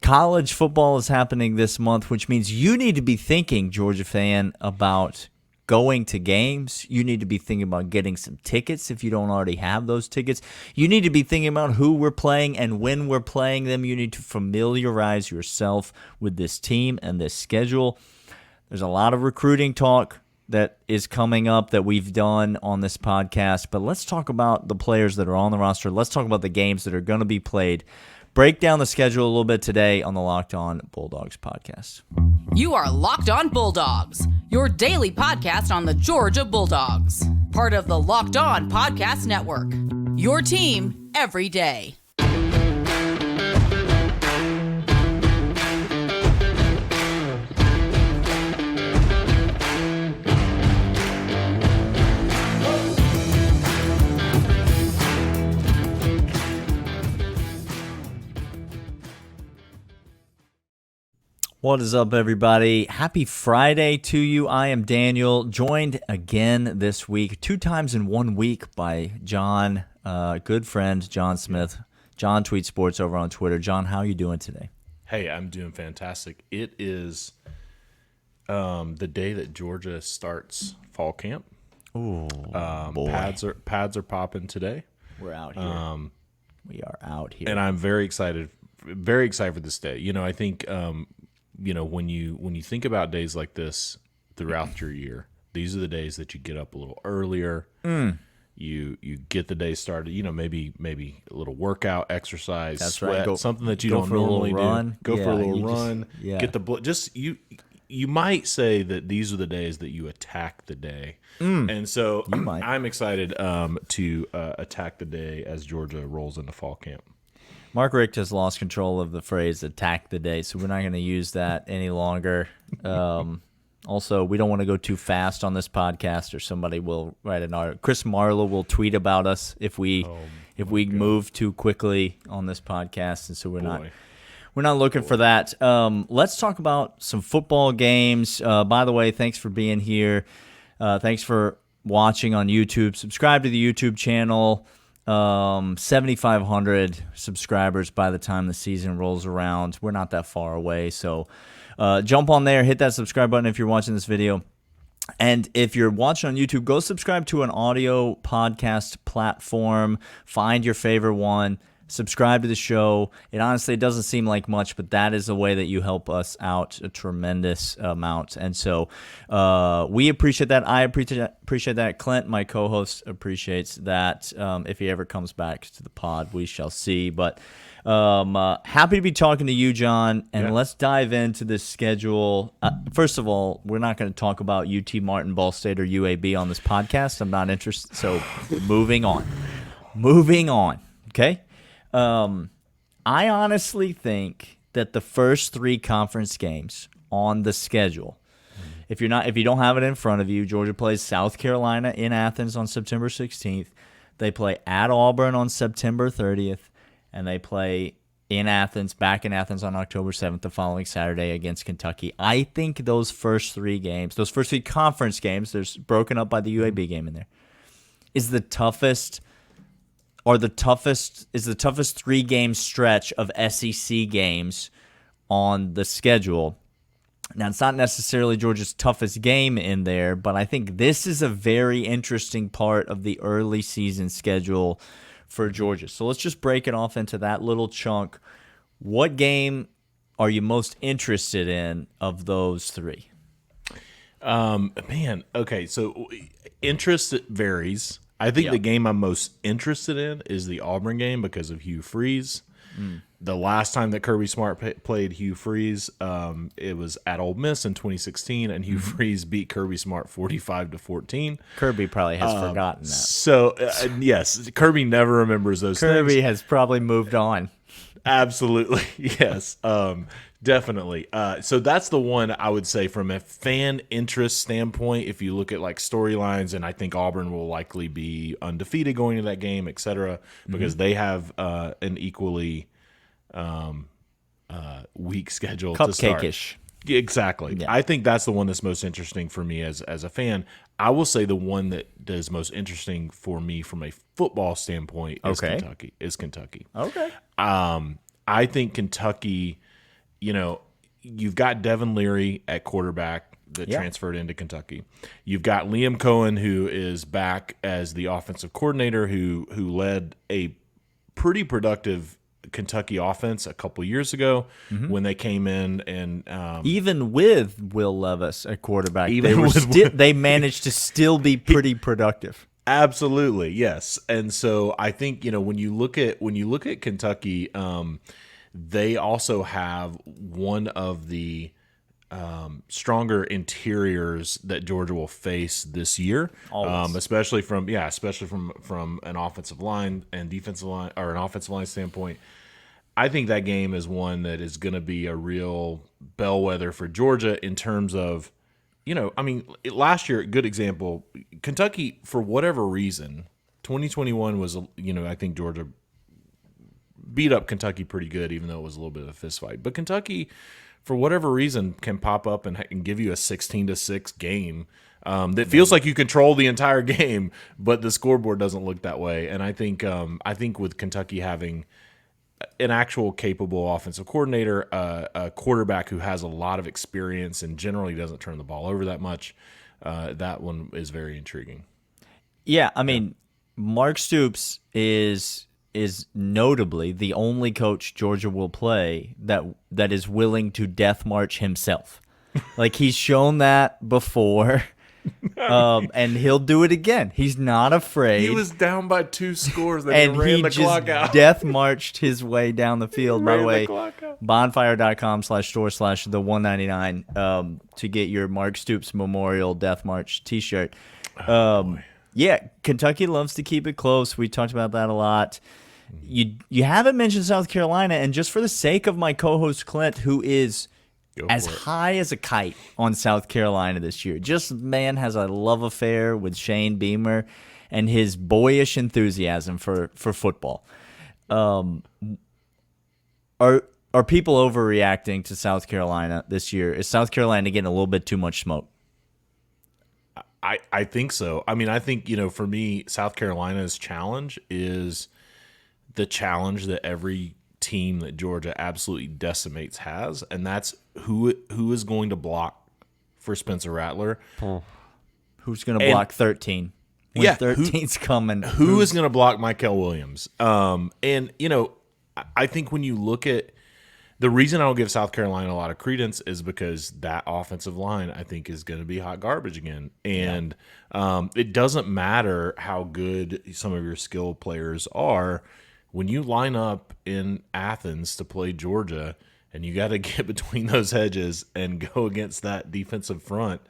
College football is happening this month, which means you need to be thinking, Georgia fan, about going to games. You need to be thinking about getting some tickets if you don't already have those tickets. You need to be thinking about who we're playing and when we're playing them. You need to familiarize yourself with this team and this schedule. There's a lot of recruiting talk that is coming up that we've done on this podcast, but let's talk about the players that are on the roster. Let's talk about the games that are going to be played. Break down the schedule a little bit today on the Locked On Bulldogs podcast. You are Locked On Bulldogs, your daily podcast on the Georgia Bulldogs. Part of the Locked On Podcast Network, your team every day. What is up, everybody? Happy Friday to you. I am Daniel, joined again this week, 2 times in 1 week by John, good friend, John Smith. John Tweet Sports over on Twitter. John, how are you doing today? Hey, I'm doing fantastic. It is the day that Georgia starts fall camp. Oh, boy. Pads are popping today. We're out here. We are out here. And I'm very excited for this day. You know, I think when you think about days like this throughout your year, these are the days that you get up a little earlier. You get the day started. You know, maybe a little workout, exercise, That's sweat, right. something that you don't normally do. Go for a little run. Get the blood. You might say that these are the days that you attack the day, and so I'm excited to attack the day as Georgia rolls into fall camp. Mark Richt has lost control of the phrase attack the day, so we're not going to use that any longer. Also, we don't want to go too fast on this podcast, or somebody will write an article. Chris Marlowe will tweet about us if we move too quickly on this podcast, and so we're not looking for that. Let's talk about some football games. By the way, thanks for being here. Thanks for watching on YouTube. Subscribe to the YouTube channel. 7,500 subscribers by the time the season rolls around. We're not that far away, so jump on there, hit that subscribe button if you're watching this video. And if you're watching on YouTube, go subscribe to an audio podcast platform. Find your favorite one. Subscribe to the show. It honestly doesn't seem like much, but that is a way that you help us out a tremendous amount. And so we appreciate that. I appreciate that. Clint, my co-host, appreciates that. If he ever comes back to the pod, we shall see. But happy to be talking to you, John. And let's dive into this schedule. First of all, we're not going to talk about UT Martin, Ball State, or UAB on this podcast. I'm not interested. So moving on. Okay? I honestly think that the first 3 conference games on the schedule, if you don't have it in front of you, Georgia plays South Carolina in Athens on September 16th. They play at Auburn on September 30th, and they play back in Athens on October 7th, the following Saturday against Kentucky. I think those first 3 conference games, there's broken up by the UAB game in there, is the toughest 3-game stretch of SEC games on the schedule. Now, it's not necessarily Georgia's toughest game in there, but I think this is a very interesting part of the early season schedule for Georgia. So let's just break it off into that little chunk. What game are you most interested in of those 3? Okay, so interest varies. I think the game I'm most interested in is the Auburn game because of Hugh Freeze. The last time that Kirby Smart played Hugh Freeze, it was at Ole Miss in 2016, and Hugh Freeze beat Kirby Smart 45-14. Kirby probably has forgotten that. So, yes, Kirby never remembers those things. Kirby has probably moved on. Absolutely, yes, definitely. So that's the one I would say from a fan interest standpoint. If you look at like storylines, and I think Auburn will likely be undefeated going into that game, et cetera, because they have an equally weak schedule to start. Cupcake-ish. Exactly. Yeah. I think that's the one that's most interesting for me as a fan. I will say the one that is most interesting for me from a football standpoint is Kentucky. Okay. I think Kentucky you've got Devin Leary at quarterback that transferred into Kentucky. You've got Liam Cohen, who is back as the offensive coordinator, who led a pretty productive Kentucky offense a couple years ago when they came in, and even with Will Levis at quarterback, they managed to still be pretty productive. Absolutely, yes. And so I think when you look at Kentucky, they also have one of the stronger interiors that Georgia will face this year, especially from an offensive line and defensive line, or an offensive line standpoint. I think that game is one that is going to be a real bellwether for Georgia in terms of, last year, good example, Kentucky, for whatever reason, 2021 was, I think Georgia beat up Kentucky pretty good, even though it was a little bit of a fist fight. But Kentucky, for whatever reason, can pop up and give you a 16-6 game that feels like you control the entire game, but the scoreboard doesn't look that way. And I think with Kentucky having an actual capable offensive coordinator, a quarterback who has a lot of experience and generally doesn't turn the ball over that much, that one is very intriguing. Yeah, I mean, Mark Stoops is notably the only coach Georgia will play that is willing to death march himself. Like, he's shown that before. And he'll do it again. He's not afraid. He was down by 2 scores, and he ran the clock out. Death marched his way down the field. By the way, bonfire.com/store/the199 to get your Mark Stoops Memorial Death March T-shirt. Yeah, Kentucky loves to keep it close. We talked about that a lot. You haven't mentioned South Carolina, and just for the sake of my co-host Clint, who is as high as a kite on South Carolina this year. Just, man, has a love affair with Shane Beamer and his boyish enthusiasm for football. Are people overreacting to South Carolina this year? Is South Carolina getting a little bit too much smoke? I think so. I mean, I think, for me, South Carolina's challenge is the challenge that every team that Georgia absolutely decimates has, and that's who is going to block for Spencer Rattler. Who's going to block 13? When 13's coming. Who is going to block Mykel Williams? And, I think when you look at the reason I don't give South Carolina a lot of credence is because that offensive line, I think, is going to be hot garbage again. And it doesn't matter how good some of your skilled players are. When you line up in Athens to play Georgia and you got to get between those hedges and go against that defensive front,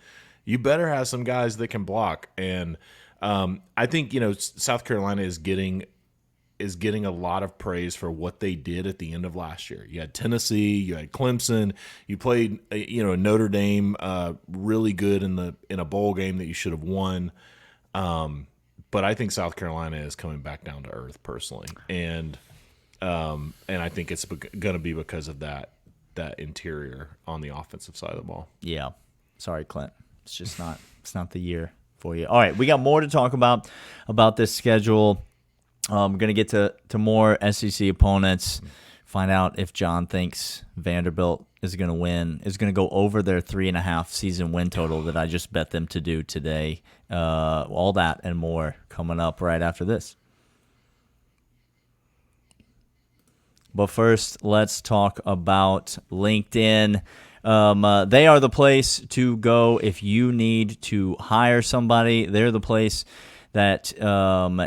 you better have some guys that can block. And I think, South Carolina is getting a lot of praise for what they did at the end of last year. You had Tennessee, you had Clemson, you played Notre Dame really good in a bowl game that you should have won. But I think South Carolina is coming back down to earth personally, and I think it's going to be because of that interior on the offensive side of the ball. Yeah, sorry, Clint. It's just not. It's not the year for you. All right, we got more to talk about this schedule. We're going to get to more SEC opponents. Find out if John thinks Vanderbilt is going to win, is going to go over their 3.5 season win total that I just bet them to do today. All that and more coming up right after this. But first, let's talk about LinkedIn. They are the place to go if you need to hire somebody. They're the place that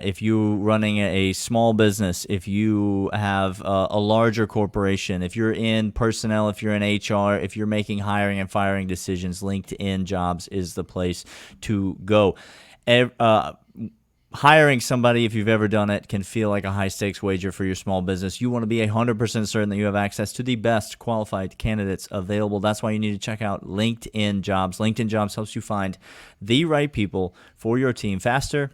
if you're running a small business, if you have a larger corporation, if you're in personnel, if you're in HR, if you're making hiring and firing decisions, LinkedIn Jobs is the place to go. Hiring somebody, if you've ever done it, can feel like a high-stakes wager for your small business. You want to be 100% certain that you have access to the best qualified candidates available. That's why you need to check out LinkedIn Jobs. LinkedIn Jobs helps you find the right people for your team faster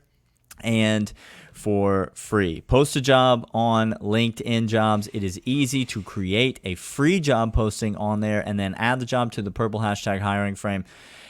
and for free. Post a job on LinkedIn Jobs. It is easy to create a free job posting on there and then add the job to the purple hashtag hiring frame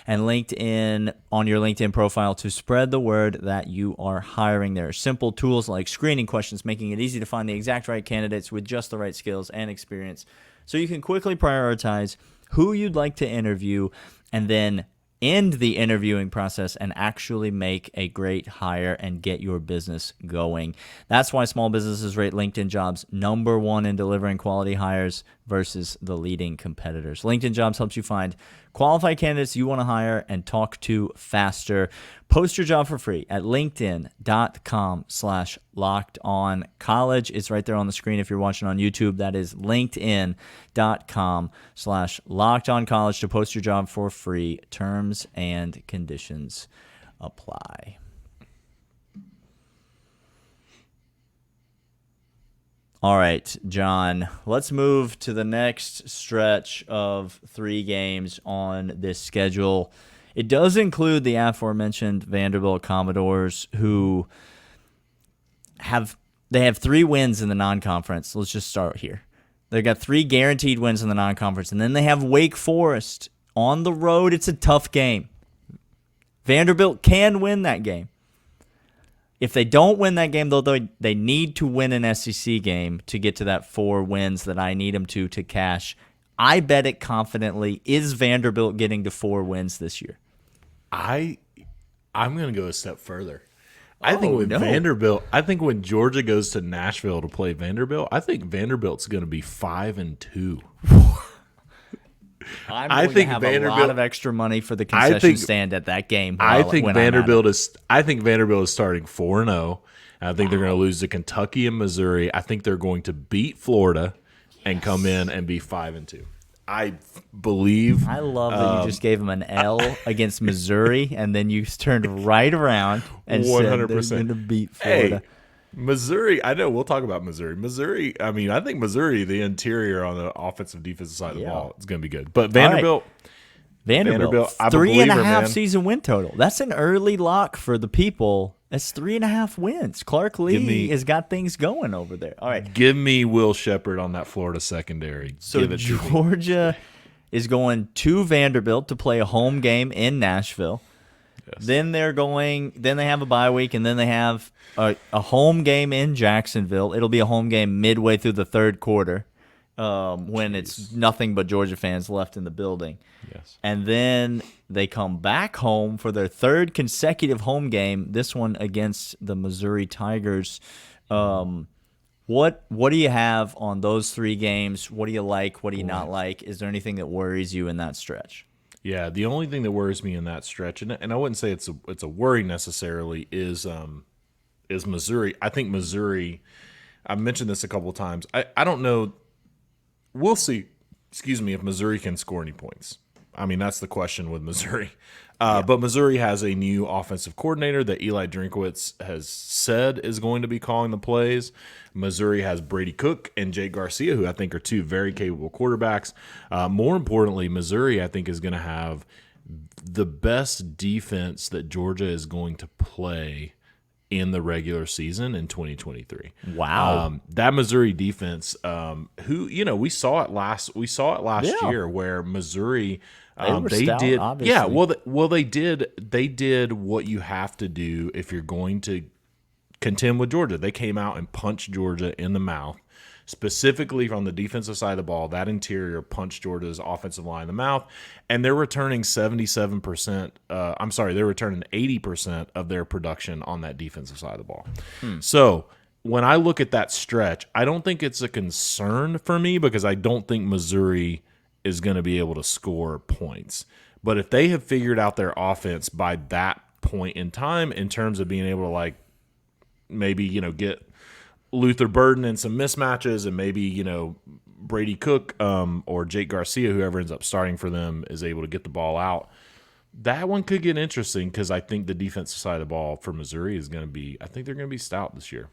and LinkedIn on your LinkedIn profile to spread the word that you are hiring. There are simple tools like screening questions, making it easy to find the exact right candidates with just the right skills and experience, so you can quickly prioritize who you'd like to interview and then end the interviewing process and actually make a great hire and get your business going. That's why small businesses rate LinkedIn Jobs #1 in delivering quality hires versus the leading competitors. LinkedIn Jobs helps you find qualified candidates you want to hire and talk to faster. Post your job for free at linkedin.com/lockedoncollege. It's right there on the screen if you're watching on YouTube. That is linkedin.com/lockedoncollege to post your job for free. Terms and conditions apply. All right, John, let's move to the next stretch of 3 games on this schedule. It does include the aforementioned Vanderbilt Commodores, who have 3 wins in the non-conference. Let's just start here. They've got 3 guaranteed wins in the non-conference, and then they have Wake Forest on the road. It's a tough game. Vanderbilt can win that game. If they don't win that game, though, they need to win an SEC game to get to that 4 wins that I need them to cash. I bet it confidently. Is Vanderbilt getting to 4 wins this year? I'm going to go a step further. I think when Georgia goes to Nashville to play Vanderbilt, I think Vanderbilt's going to be 5-2. I think to have a lot of extra money for the concession stand at that game. I think Vanderbilt is starting 4-0. I think they're going to lose to Kentucky and Missouri. I think they're going to beat Florida and come in and be 5-2. I believe. I love that you just gave them an L against Missouri, and then you turned right around and 100%. Said they're going to beat Florida. Hey, Missouri, I know we'll talk about Missouri. I mean, I think Missouri, the interior on the offensive defensive side of the ball, is going to be good. But Vanderbilt, I'm a 3.5 believer, season win total. That's an early lock for the people. That's 3.5 wins. Clark Lee has got things going over there. All right, give me Will Shepherd on that Florida secondary. So Georgia is going to Vanderbilt to play a home game in Nashville. Yes. Then they have a bye week, and then they have a home game in Jacksonville. It'll be a home game midway through the 3rd quarter when it's nothing but Georgia fans left in the building. Yes. And then they come back home for their 3rd consecutive home game, this one against the Missouri Tigers. What do you have on those 3 games? What do you like? What do you not like? Is there anything that worries you in that stretch? Yeah, the only thing that worries me in that stretch, and I wouldn't say it's a worry necessarily, is Missouri. I think Missouri. I've mentioned this a couple of times. I don't know. We'll see. If Missouri can score any points. I mean, that's the question with Missouri. But Missouri has a new offensive coordinator that Eli Drinkwitz has said is going to be calling the plays. Missouri has Brady Cook and Jake Garcia, who I think are 2 very capable quarterbacks. More importantly, Missouri, I think, is going to have the best defense that Georgia is going to play in the regular season in 2023. Wow. That Missouri defense, we saw it last year where Missouri they stout, did obviously. Yeah, well they did what you have to do if you're going to contend with Georgia. They came out and punched Georgia in the mouth. Specifically from the defensive side of the ball, that interior punched Georgia's offensive line in the mouth, and they're returning 77%. They're returning 80% of their production on that defensive side of the ball. So when I look at that stretch, I don't think it's a concern for me because I don't think Missouri is going to be able to score points. But if they have figured out their offense by that point in time, in terms of being able to maybe get Luther Burden and some mismatches, and maybe Brady Cook or Jake Garcia, whoever ends up starting for them, is able to get the ball out, that one could get interesting because I think the defensive side of the ball for Missouri is going to be – I think they're going to be stout this year.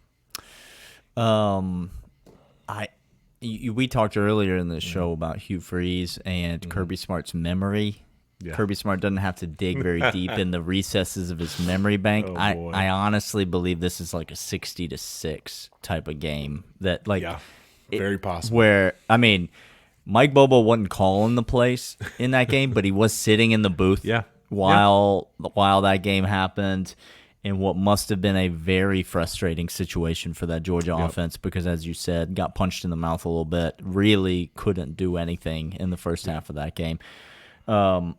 We talked earlier in the show about Hugh Freeze and Kirby Smart's memory. Kirby Smart doesn't have to dig very deep in the recesses of his memory bank. Oh, boy. I honestly believe this is like a 60-6 type of game that very possible. Where Mike Bobo wasn't calling the plays in that game, but he was sitting in the booth while that game happened. In what must have been a very frustrating situation for that Georgia offense because, as you said, got punched in the mouth a little bit, really couldn't do anything in the first half of that game. I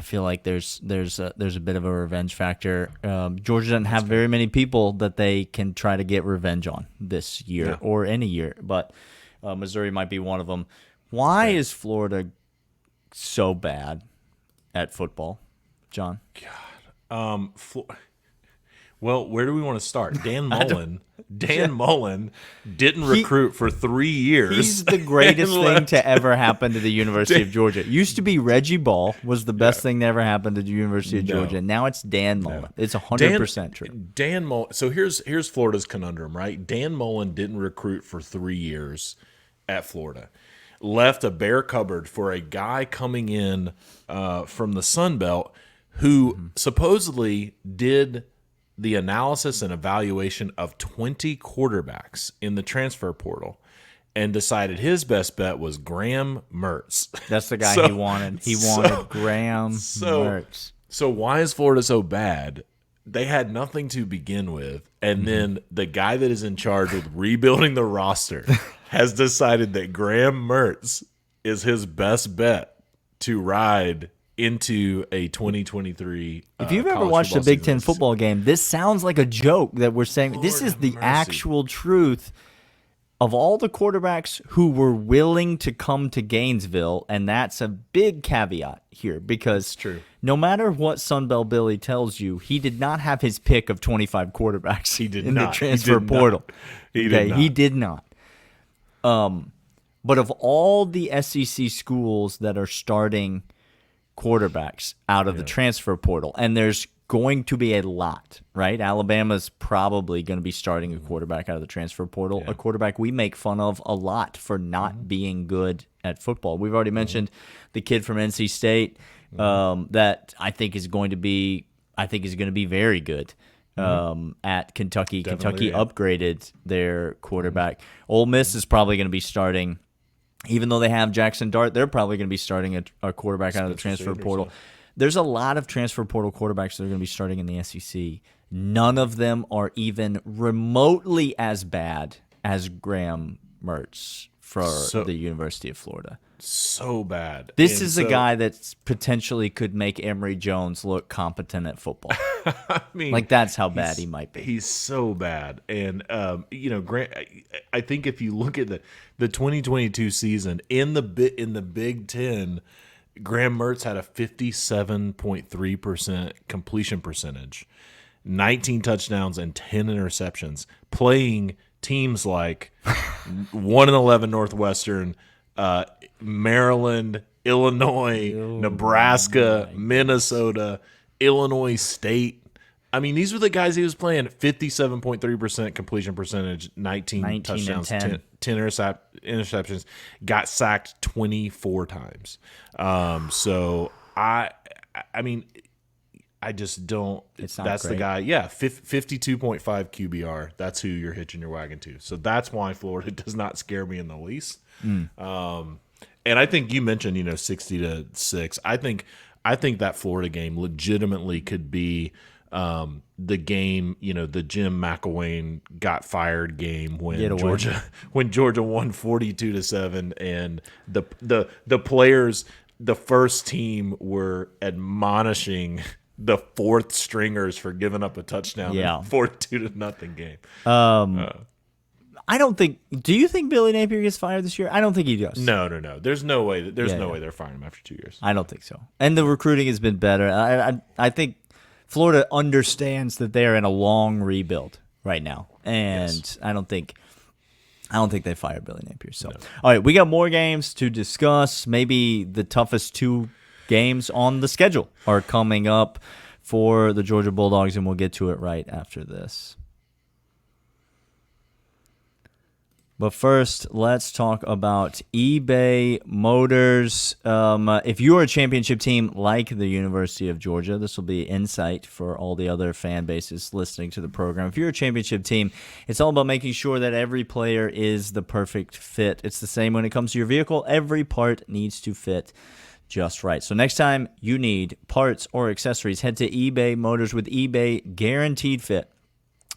feel like there's a bit of a revenge factor. Georgia doesn't have very many people that they can try to get revenge on this year or any year, but Missouri might be one of them. Why is Florida so bad at football, John? Well, where do we want to start? Dan Mullen didn't recruit for 3 years. He's the greatest thing to ever happen to the University of Georgia. It used to be Reggie Ball was the best thing to ever happen to the University of Georgia. Now it's Dan Mullen. It's 100% true. Dan Mullen. So here's Florida's conundrum, right? Dan Mullen didn't recruit for 3 years at Florida. Left a bare cupboard for a guy coming in from the Sun Belt who supposedly did the analysis and evaluation of 20 quarterbacks in the transfer portal and decided his best bet was Graham Mertz. That's the guy he wanted. He wanted Graham Mertz. So why is Florida so bad? They had nothing to begin with, and then the guy that is in charge with rebuilding the roster has decided that Graham Mertz is his best bet to ride into a 2023. If you've ever watched a Big Ten football game, this sounds like a joke that we're saying. This is the actual truth of all the quarterbacks who were willing to come to Gainesville, and that's a big caveat here because no matter what Sunbelt Billy tells you, he did not have his pick of 25 quarterbacks in the transfer portal. He did not. But of all the SEC schools that are starting quarterbacks out of the transfer portal, and there's going to be a lot, right? Alabama's probably going to be starting a quarterback out of the transfer portal, a quarterback we make fun of a lot for not being good at football. We've already mentioned the kid from NC State that I think is going to be very good at Kentucky. Kentucky upgraded their quarterback. Ole Miss is probably going to be starting. Even though they have Jackson Dart, they're probably going to be starting a quarterback out of the transfer portal. There's a lot of transfer portal quarterbacks that are going to be starting in the SEC. None of them are even remotely as bad as Graham Mertz for the University of Florida. So bad. This is a guy that potentially could make Emory Jones look competent at football. I mean, that's how bad he might be. He's so bad. And, Grant, I think if you look at the 2022 season in the Big Ten, Graham Mertz had a 57.3% completion percentage, 19 touchdowns, and 10 interceptions, playing teams like 1-11 Northwestern, Maryland, Illinois, Nebraska, Minnesota, Illinois State. I mean, these were the guys he was playing. 57.3% completion percentage, 19 touchdowns, 10 interceptions. Got sacked 24 times. So I just don't. That's great. The guy. Yeah, 52.5 QBR. That's who you're hitching your wagon to. So that's why Florida does not scare me in the least. And I think you mentioned 60-6. I think that Florida game legitimately could be the game, the Jim McElwain got fired game when Georgia won 42-7, and the players, the first team, were admonishing the fourth stringers for giving up a touchdown in a 42-0 game. I don't think. Do you think Billy Napier gets fired this year? I don't think he does. No. There's no way. There's no way they're firing him after 2 years. I don't think so. And the recruiting has been better. I think Florida understands that they're in a long rebuild right now, and I don't think they fire Billy Napier. So, all right, we got more games to discuss. Maybe the toughest two games on the schedule are coming up for the Georgia Bulldogs, and we'll get to it right after this. But first, let's talk about eBay Motors. If you are a championship team like the University of Georgia, this will be insight for all the other fan bases listening to the program. If you're a championship team, it's all about making sure that every player is the perfect fit. It's the same when it comes to your vehicle. Every part needs to fit just right. So next time you need parts or accessories, head to eBay Motors with eBay Guaranteed Fit.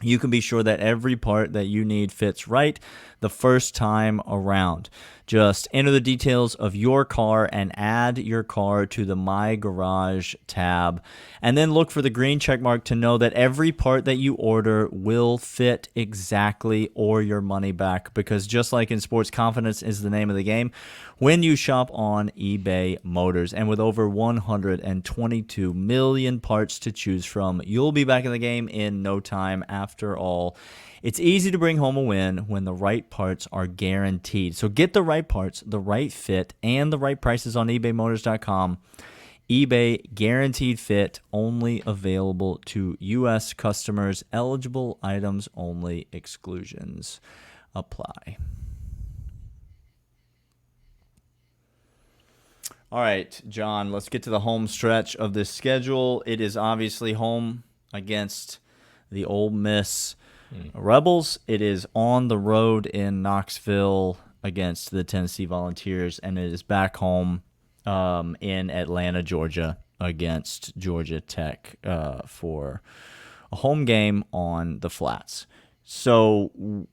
You can be sure that every part that you need fits right the first time around. Just enter the details of your car and add your car to the My Garage tab. And then look for the green check mark to know that every part that you order will fit exactly or your money back. Because just like in sports, confidence is the name of the game when you shop on eBay Motors. And with over 122 million parts to choose from, you'll be back in the game in no time. After all, it's easy to bring home a win when the right parts are guaranteed. So get the right parts, the right fit, and the right prices on ebaymotors.com. eBay Guaranteed Fit, only available to U.S. customers. Eligible items only. Exclusions apply. All right, John, let's get to the home stretch of this schedule. It is obviously home against the Ole Miss Rebels. It is on the road in Knoxville against the Tennessee Volunteers, and it is back home in Atlanta, Georgia, against Georgia Tech for a home game on the Flats. So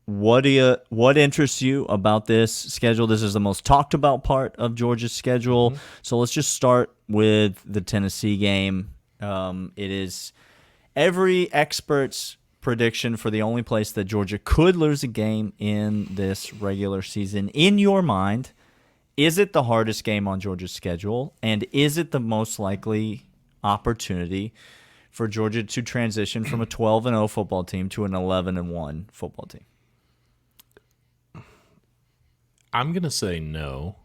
what interests you about this schedule? This is the most talked about part of Georgia's schedule. Mm-hmm. So let's just start with the Tennessee game. It is every expert's prediction for the only place that Georgia could lose a game in this regular season. In your mind, is it the hardest game on Georgia's schedule? And is it the most likely opportunity for Georgia to transition from a 12-0 football team to an 11-1 football team? I'm going to say no.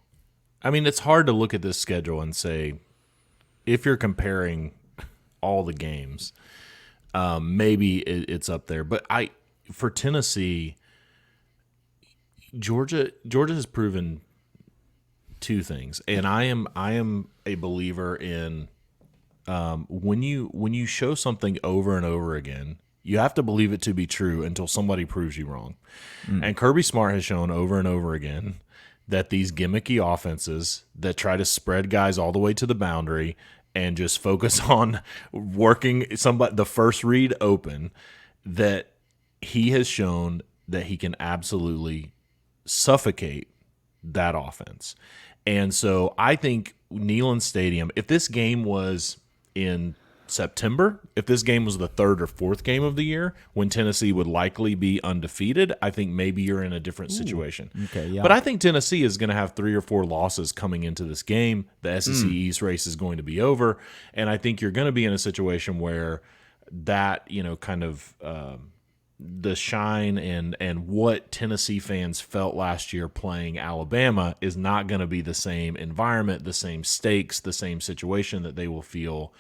I mean, it's hard to look at this schedule and say, if you're comparing all the games, maybe it's up there. But for Tennessee, Georgia has proven two things, and I am a believer in when you show something over and over again, you have to believe it to be true until somebody proves you wrong. And Kirby Smart has shown over and over again that these gimmicky offenses that try to spread guys all the way to the boundary and just focus on working the first read open, that he has shown that he can absolutely suffocate that offense. And so I think Neyland Stadium, if this game was in September, if this game was the third or fourth game of the year when Tennessee would likely be undefeated, I think maybe you're in a different situation. Okay, yeah. But I think Tennessee is going to have 3 or 4 losses coming into this game. The SEC East race is going to be over, and I think you're going to be in a situation where that, kind of the shine and what Tennessee fans felt last year playing Alabama is not going to be the same environment, the same stakes, the same situation that they will feel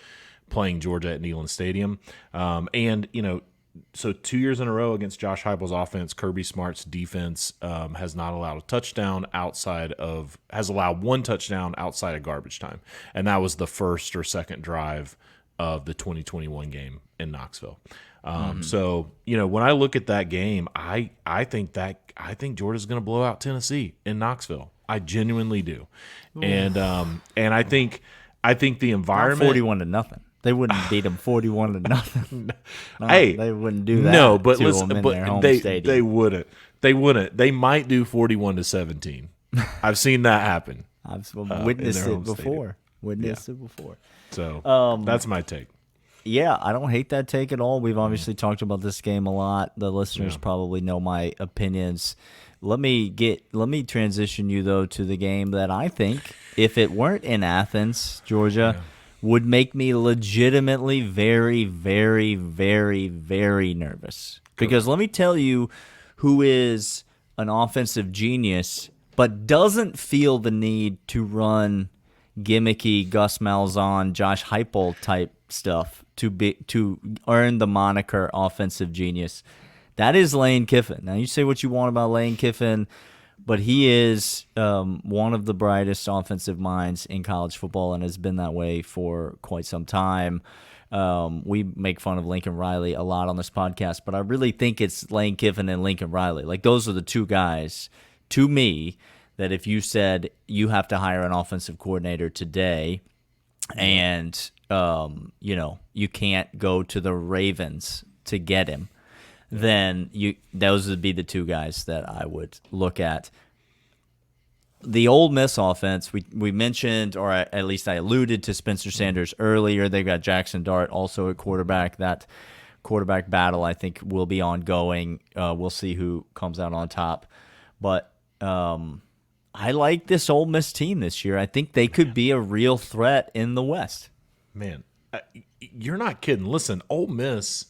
playing Georgia at Neyland Stadium. So 2 years in a row against Josh Heupel's offense, Kirby Smart's defense has not allowed a touchdown has allowed 1 touchdown outside of garbage time. And that was the first or second drive of the 2021 game in Knoxville. So, when I look at that game, I think Georgia's going to blow out Tennessee in Knoxville. I genuinely do. Ooh. And I think the environment 41-0. They wouldn't beat them 41-0. No, hey, they wouldn't do that. No, but to listen, them in but their home they stadium. wouldn't. They wouldn't. They might do 41-17. I've seen that happen. I've witnessed it before. Witnessed it before. So that's my take. Yeah, I don't hate that take at all. We've obviously talked about this game a lot. The listeners probably know my opinions. Let me transition you though to the game that I think, if it weren't in Athens, Georgia, would make me legitimately very, very, very, very nervous. Because let me tell you who is an offensive genius but doesn't feel the need to run gimmicky Gus Malzahn, Josh Heupel type stuff to earn the moniker offensive genius. That is Lane Kiffin. Now, you say what you want about Lane Kiffin, but he is one of the brightest offensive minds in college football and has been that way for quite some time. We make fun of Lincoln Riley a lot on this podcast, but I really think it's Lane Kiffin and Lincoln Riley. Like, those are the two guys, to me, that if you said you have to hire an offensive coordinator today and, you can't go to the Ravens to get him, then those would be the two guys that I would look at. The Ole Miss offense, we mentioned, or at least I alluded to Spencer Sanders earlier. They've got Jackson Dart also at quarterback. That quarterback battle, I think, will be ongoing. We'll see who comes out on top. But I like this Ole Miss team this year. I think they could be a real threat in the West. Man, you're not kidding. Listen, Ole Miss,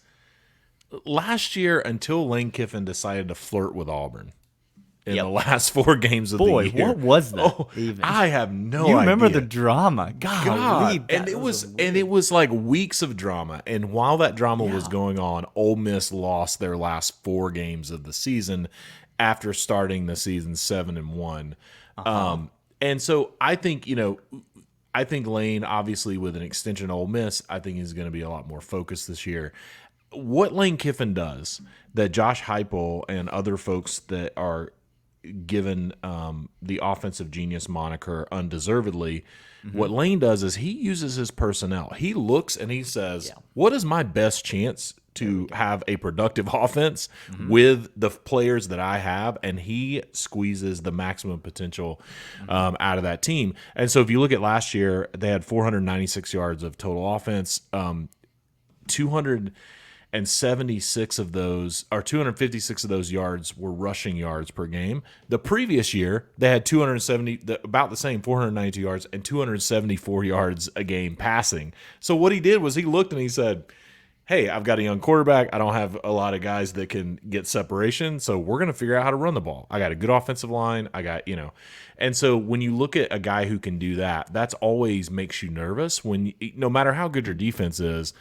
last year, until Lane Kiffin decided to flirt with Auburn in the last 4 games of the year. Boy, what was that even? I have no idea. You remember the drama. God. And it was like weeks of drama. And while that drama was going on, Ole Miss lost their last 4 games of the season after starting the season 7-1. And so I think, Lane, obviously with an extension of Ole Miss, I think he's going to be a lot more focused this year. What Lane Kiffin does that Josh Heupel and other folks that are given the offensive genius moniker undeservedly, what Lane does is he uses his personnel. He looks and he says, what is my best chance to have a productive offense with the players that I have? And he squeezes the maximum potential out of that team. And so if you look at last year, they had 496 yards of total offense, 276 of those, or 256 of those yards were rushing yards per game. The previous year, they had about the same, 492 yards and 274 yards a game passing. So what he did was he looked and he said, hey, I've got a young quarterback. I don't have a lot of guys that can get separation, so we're going to figure out how to run the ball. I got a good offensive line. I got, And so when you look at a guy who can do that, that's always makes you nervous. No matter how good your defense is,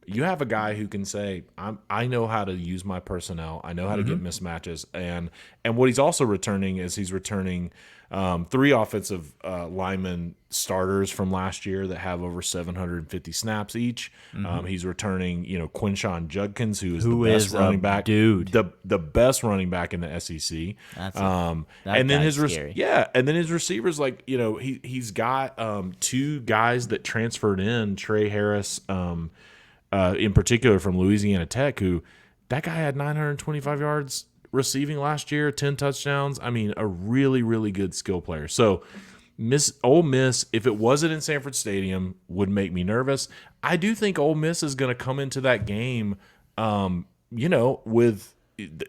you have a guy who can say, I know how to use my personnel. I know how to get mismatches. And what he's also returning is he's returning 3 offensive lineman starters from last year that have over 750 snaps each. He's returning, Quinshawn Judkins, who is the best running back. Dude. The best running back in the SEC. And then his receivers, like, he's got 2 guys that transferred in, Trey Harris, in particular from Louisiana Tech, who that guy had 925 yards receiving last year, 10 touchdowns. I mean, a really, really good skill player. So Ole Miss, if it wasn't in Sanford Stadium, would make me nervous. I do think Ole Miss is going to come into that game, with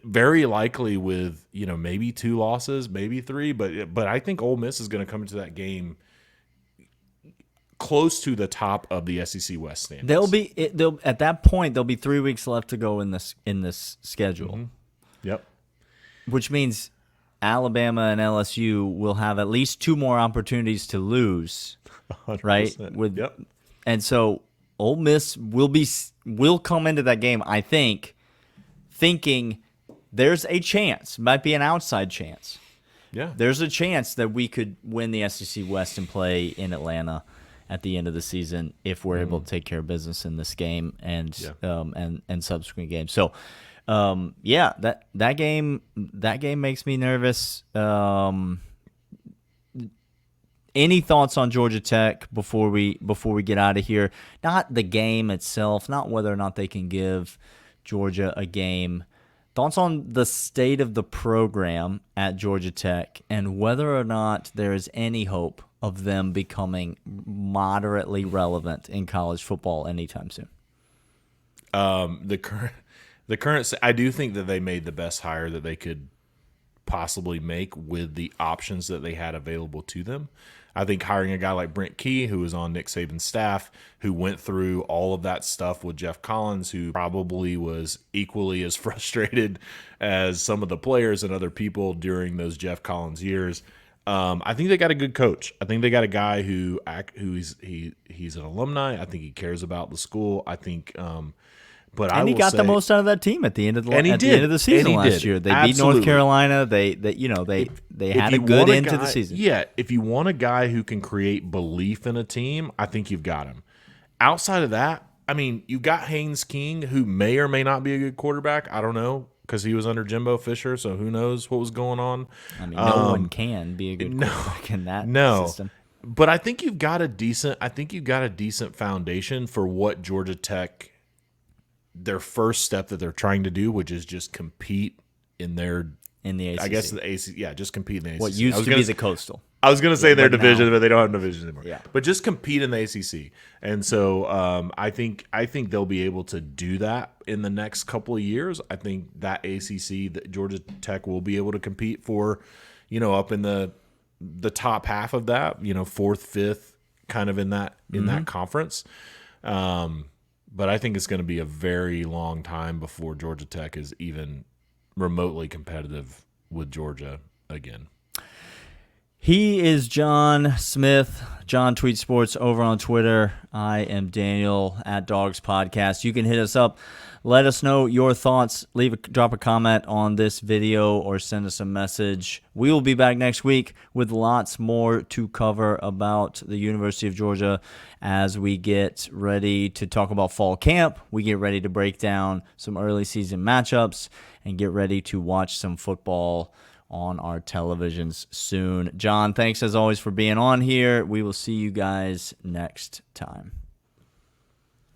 very likely with, maybe 2 losses, maybe 3, but I think Ole Miss is going to come into that game close to the top of the SEC West standings. At that point there'll be 3 weeks left to go in this schedule. Yep. Which means Alabama and LSU will have at least 2 more opportunities to lose, 100%. right? And so Ole Miss will come into that game, I think, thinking there's a chance, might be an outside chance. Yeah. There's a chance that we could win the SEC West and play in Atlanta at the end of the season if we're able to take care of business in this game and subsequent games. So, that game makes me nervous. Any thoughts on Georgia Tech before we get out of here? Not the game itself, not whether or not they can give Georgia a game. Thoughts on the state of the program at Georgia Tech and whether or not there is any hope of them becoming moderately relevant in college football anytime soon? The current, I do think that they made the best hire that they could possibly make with the options that they had available to them. I think hiring a guy like Brent Key, who was on Nick Saban's staff, who went through all of that stuff with Jeff Collins, who probably was equally as frustrated as some of the players and other people during those Jeff Collins years. I think they got a good coach. I think they got a guy he's an alumni. I think he cares about the school. I think But and he got the most out of that team at the end of the season last year. They beat North Carolina. They had a good end to the season. Yeah, if you want a guy who can create belief in a team, I think you've got him. Outside of that, I mean, you got Haynes King, who may or may not be a good quarterback. I don't know, because he was under Jimbo Fisher, so who knows what was going on. I mean, no one can be a good quarterback in that system. But I think you've got a decent foundation for what Georgia Tech, their first step that they're trying to do, which is just compete in the ACC. I guess the ACC, just compete in the ACC. What used to be the Coastal. I was going to say their division, but they don't have divisions anymore. Yeah. But just compete in the ACC. And so I think they'll be able to do that in the next couple of years. I think that ACC, that Georgia Tech will be able to compete for, up in the top half of that, 4th, 5th, kind of in that conference. But I think it's going to be a very long time before Georgia Tech is even remotely competitive with Georgia again. He is John Smith, John Tweet Sports over on Twitter. I am Daniel at Dawgs Podcast. You can hit us up. Let us know your thoughts. Drop a comment on this video or send us a message. We will be back next week with lots more to cover about the University of Georgia as we get ready to talk about fall camp. We get ready to break down some early season matchups and get ready to watch some football on our televisions soon. John, thanks as always for being on here. We will see you guys next time.